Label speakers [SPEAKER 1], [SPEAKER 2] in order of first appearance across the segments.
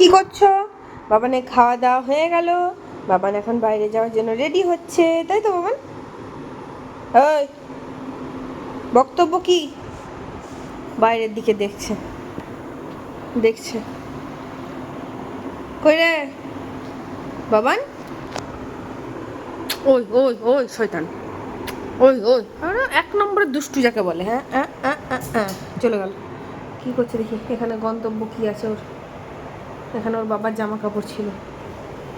[SPEAKER 1] কি করছো? বাবানের খাওয়া দাওয়া হয়ে গেল, বাবান এখন বাইরে যাওয়ার জন্য রেডি হচ্ছে, তাই তো বাবান? ওই বক্তব্য কি? বাইরের দিকে দেখছে দেখছে কই রে বাবান? ওই ওই ওই শয়তান, ওই ওই আরে এক নম্বরের দুষ্টু যাকে বলে। হ্যাঁ চলে গেল। কি করছে দেখি, এখানে গন্তব্য কি আছে ওর? এখানে ওর বাবার জামা কাপড় ছিল,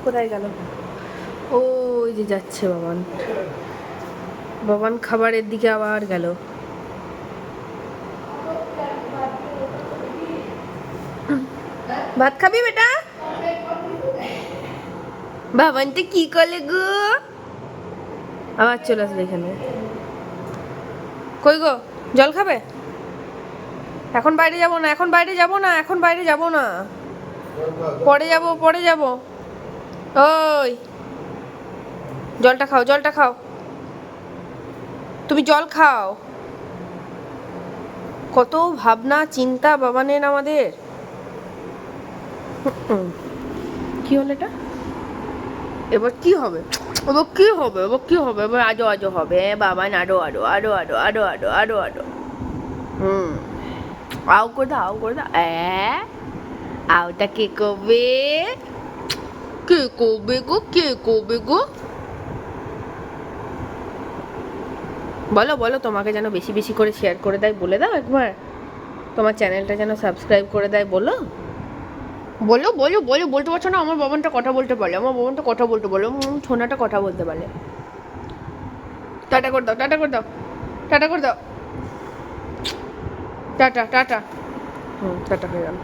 [SPEAKER 1] কোথায় গেল? ওই যে যাচ্ছে বাবান, বাবান খাবারের দিকে আবার গেল। ভাত খাবি বেটা? বাবানটা কি করলে গো? আবার চলে আসবে এখানে। কই গো, জল খাবে? এখন বাইরে যাব না, এখন বাইরে যাব না, এখন বাইরে যাব না, পরে যাব, পরে যাব। ওই জলটা খাও, জলটা খাও, তুমি জল খাও। কত ভাবনা চিন্তা বাবানের আমাদের। কি হলো এটা? এবার কি হবে? এবার কি হবে? এবার কি হবে? এবার আজো আজো হবে বাবান, আরো আরো আরো আরো আরো আরো আরো আরো। আও করে দাও, আও করে দাও। আওটা কে কবে? কে কবে গো, কে কবে গো? বলো বলো, তোমাকে যেন বেশি বেশি করে শেয়ার করে দেয় বলে দাও একবার, তোমার চ্যানেলটা যেন সাবস্ক্রাইব করে দেয় বলো। বলো বলো বলো, বলতে পারছো না? আমার বাবানটা কথা বলতে পারে, আমার বাবানটা কথা বলতে বলো, ছোনাটা কথা বলতে পারে। টাটা করে দাও, টাটা করে দাও, টাটা করে দাও, টাটা টাটা। টাটা হয়ে গেল।